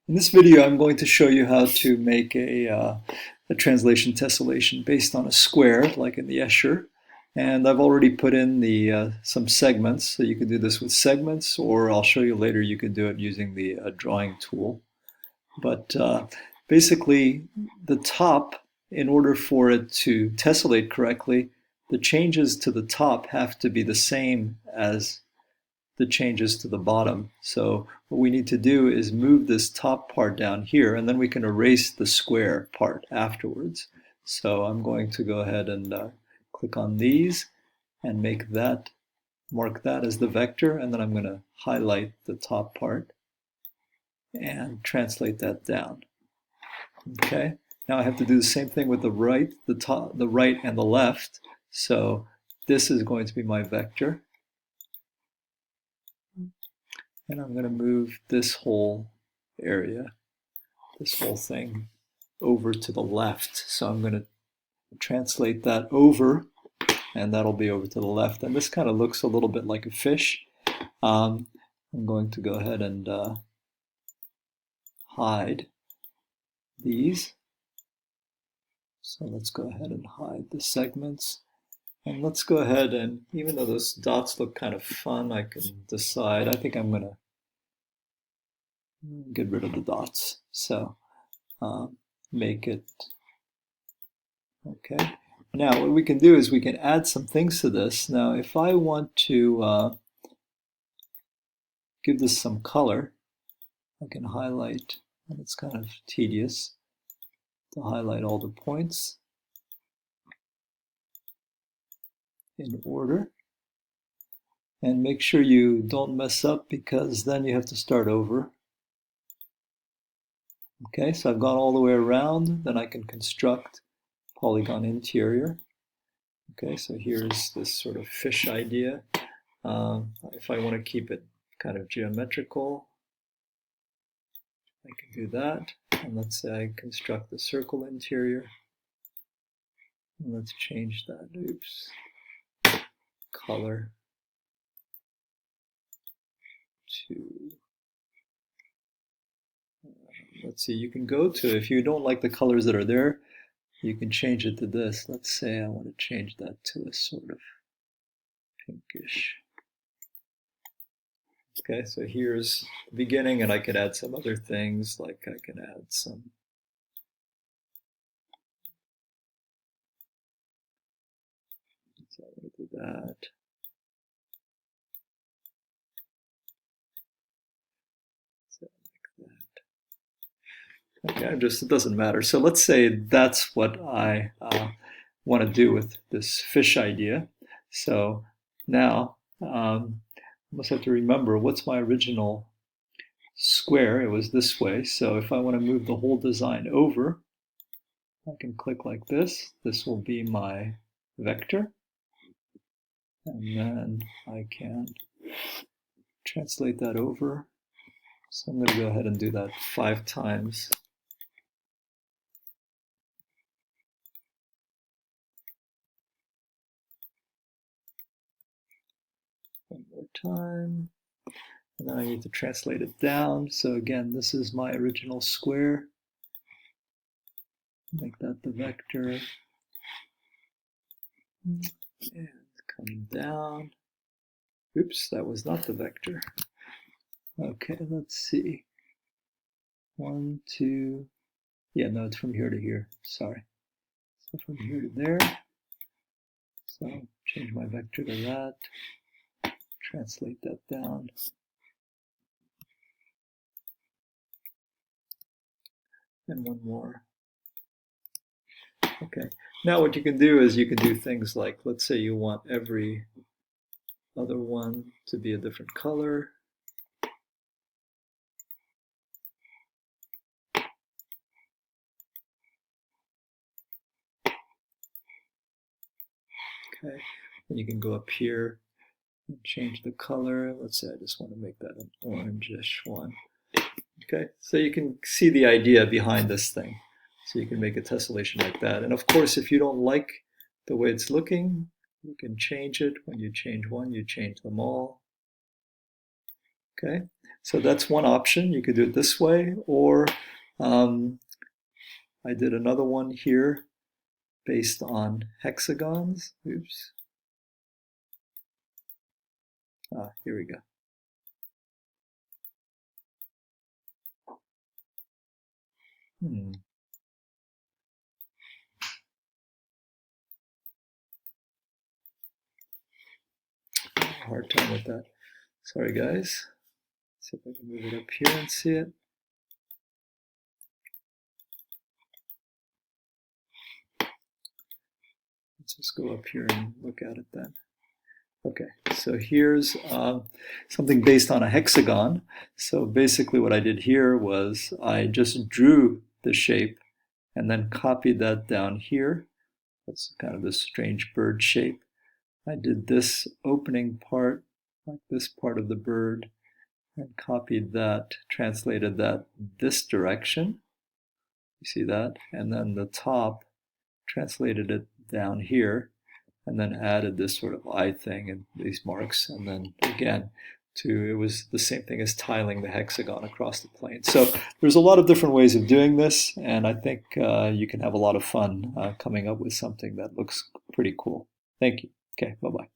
In this video, I'm going to show you how to make a translation tessellation based on a square, like in the Escher. And I've already put in some segments, so you can do this with segments, or I'll show you later you can do it using the drawing tool. But basically, the top, in order for it to tessellate correctly, the changes to the top have to be the same as the changes to the bottom. So what we need to do is move this top part down here, and then we can erase the square part afterwards. So I'm going to go ahead and click on these and make that, mark that as the vector, and then I'm going to highlight the top part and translate that down. Okay, now I have to do the same thing with the right, the right and the left. So this is going to be my vector. And I'm going to move this whole area, this whole thing, over to the left. So I'm going to translate that over, and that'll be over to the left. And this kind of looks a little bit like a fish. I'm going to go ahead and hide these. So let's go ahead and hide the segments. And let's go ahead and, even though those dots look kind of fun, I can decide. I think I'm going to get rid of the dots. So make it, okay. Now what we can do is we can add some things to this. Now if I want to give this some color, I can highlight, and it's kind of tedious to highlight all the points in order. And make sure you don't mess up, because then you have to start over. Okay, so I've gone all the way around, then I can construct polygon interior. Okay, so here's this sort of fish idea. If I want to keep it kind of geometrical, I can do that. And let's say I construct the circle interior. And let's change that, oops, color to, let's see, you can go to, if you don't like the colors that are there, you can change it to this. Let's say I want to change that to a sort of pinkish. Okay, so here's the beginning, and I could add some other things, like I can add some, so I'm going to do that. So like that. Okay, it doesn't matter. So let's say that's what I want to do with this fish idea. So now I must have to remember, what's my original square? It was this way. So if I want to move the whole design over, I can click like this. This will be my vector. And then I can translate that over. So I'm going to go ahead and do that 5 times. One more time. And then I need to translate it down. So again, this is my original square. Make that the vector. And come down. Oops, that was not the vector. Okay, let's see. 1, 2. Yeah, no, it's from here to here. Sorry. So from here to there. So change my vector to that. Translate that down. And one more. Okay. Now what you can do is you can do things like, let's say you want every other one to be a different color. Okay. And you can go up here and change the color. Let's say I just want to make that an orangish one. Okay, so you can see the idea behind this thing. So you can make a tessellation like that. And of course, if you don't like the way it's looking, you can change it. When you change one, you change them all. Okay, so that's one option. You could do it this way, or I did another one here based on hexagons. Oops. Here we go. Hard time with that. Sorry, guys. Let's see if I can move it up here and see it. Let's just go up here and look at it then. Okay, so here's something based on a hexagon. So basically what I did here was I just drew the shape and then copied that down here. That's kind of this strange bird shape. I did this opening part, like this part of the bird, and copied that, translated that this direction. You see that? And then the top, translated it down here, and then added this sort of eye thing and these marks, and then again it was the same thing as tiling the hexagon across the plane. So there's a lot of different ways of doing this, and I think you can have a lot of fun coming up with something that looks pretty cool. Thank you. Okay, bye-bye.